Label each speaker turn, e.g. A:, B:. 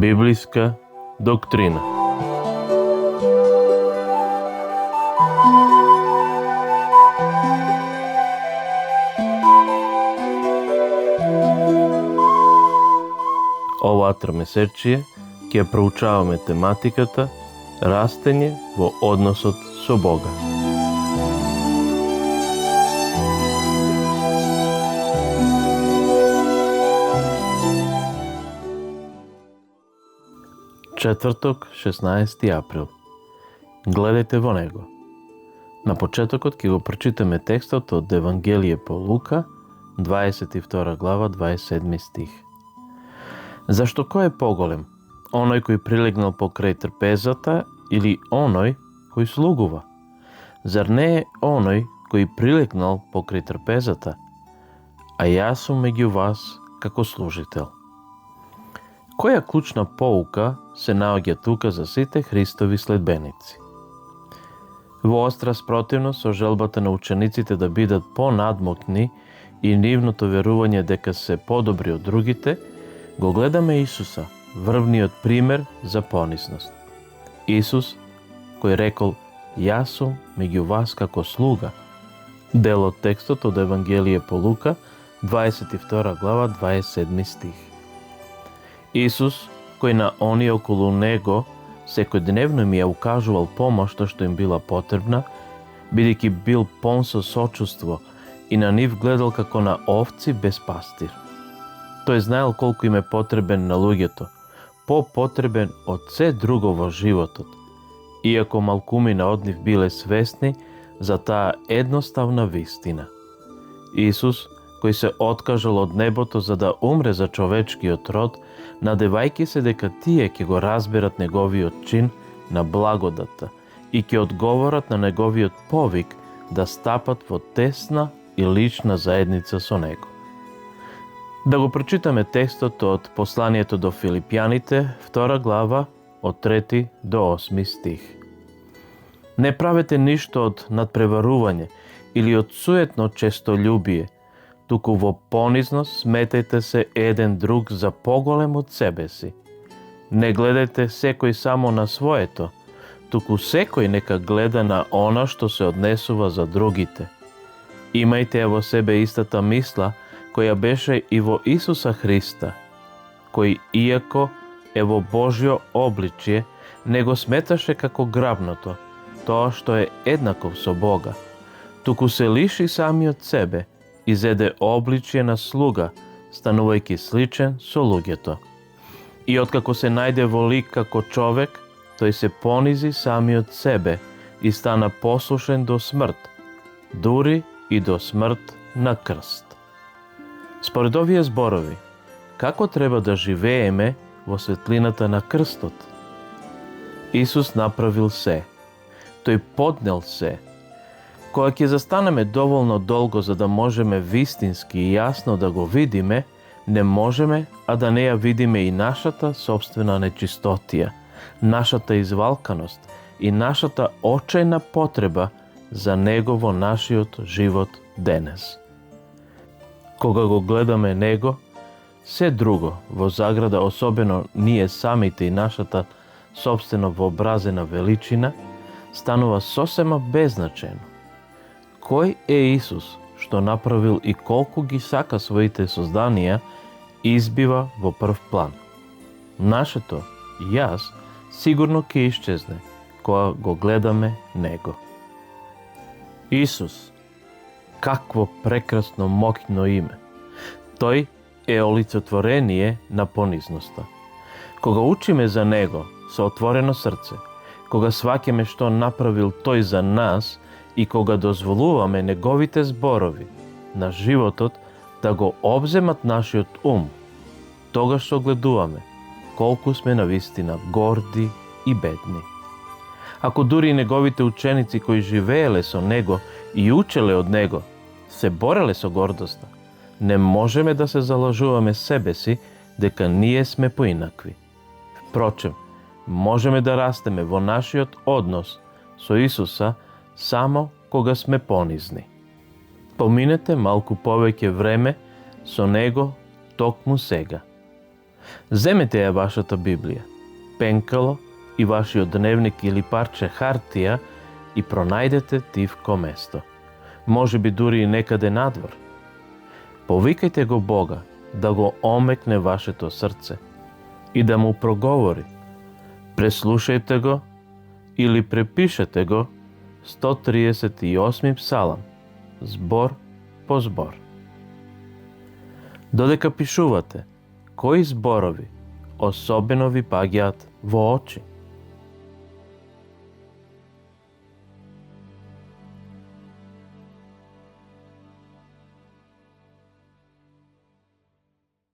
A: Библиска доктрина. Ова тромесечие ќе проучаваме тематиката растење во односот со Бога. Четврток, 16 април. Гледајте во него. На почетокот ќе го прочитаме текстот од Евангелие по Лука, 22 глава, 27 стих. Зашто кој е поголем? Оној кој прилегнал покрај трпезата или оној кој слугува? Зар не е оној кој прилегнал покрај трпезата? А јас сум меѓу вас како служител. Која клучна поука се наоѓа тука за сите Христови следбеници? Во остра спротивност со желбата на учениците да бидат понадмокни и нивното верување дека се подобри од другите, го гледаме Исуса, врвниот пример за понизност. Исус, кој рекол, јас сум меѓу вас како слуга, дел од текстот од Евангелие по Лука, 22 глава, 27 стих. Исус, кој на оние околу него секојдневно им ја укажувал помошта што им била потребна, бидејќи бил пон со сочувство и на нив гледал како на овци без пастир. Тој знаел колку им е потребен на луѓето, по-потребен од се друго во животот, иако малкумина од нив биле свесни за таа едноставна вистина. Исус, кој се откажал од небото за да умре за човечкиот род, надевајќи се дека тие ќе го разберат неговиот чин на благодата и ќе одговорат на неговиот повик да стапат во тесна и лична заедница со него. Да го прочитаме текстот од посланието до Филипјаните, 2 глава, од 3 до 8 стих. Не правете ништо од надпреварување или од суетно честолюбие, туку во понизност сметајте се еден друг за поголем од себе си. Не гледајте секој само на своето, туку секој нека гледа на она што се однесува за другите. Имајте во себе истата мисла, која беше и во Исуса Христа, кој, иако е во Божјо обличје, не го сметаше како грабното, тоа што е еднаков со Бога, туку се лиши самиот себе и зеде обличје на слуга, станувајќи сличен со луѓето. И откако се најде во лик како човек, тој се понизи самиот себе и стана послушен до смрт, дури и до смрт на крст. Според овие зборови, како треба да живееме во светлината на крстот? Исус направил се. Тој поднел се. Кога ќе застанеме доволно долго за да можеме вистински и јасно да го видиме, не можеме, а да не ја видиме и нашата собствена нечистотија, нашата извалканост и нашата очајна потреба за Него во нашиот живот денес. Кога го гледаме Него, се друго, во заграда особено ние самите и нашата собствено вообразена величина, станува сосема беззначено. Кој е Исус, што направил и колку ги сака своите созданија, избива во прв план. Нашето, јас, сигурно ќе исчезне, кога го гледаме Него. Исус, какво прекрасно моќно име. Тој е олицетворение на понизноста. Кога учиме за Него со отворено срце, кога сваќаме што направил Тој за нас и кога дозволуваме Неговите зборови на животот да го обземат нашиот ум, тогаш согледуваме колку сме навистина горди и бедни. Ако дури Неговите ученици кои живееле со Него и учеле од Него, се бореле со гордоста, не можеме да се залажуваме себе си дека ние сме поинакви. Впрочем, можеме да растеме во нашиот однос со Исуса само кога сме понизни. Поминете малку повеќе време со Него токму сега. Земете ја вашата Библија, пенкало и вашиот дневник или парче хартија и пронајдете тивко место. Може би дури и некаде надвор. Повикајте го Бога да го омекне вашето срце и да му проговори. Преслушајте го или препишете го 138 псалам, збор по збор. Додека пишувате, кои зборови особено ви паѓаат во очи?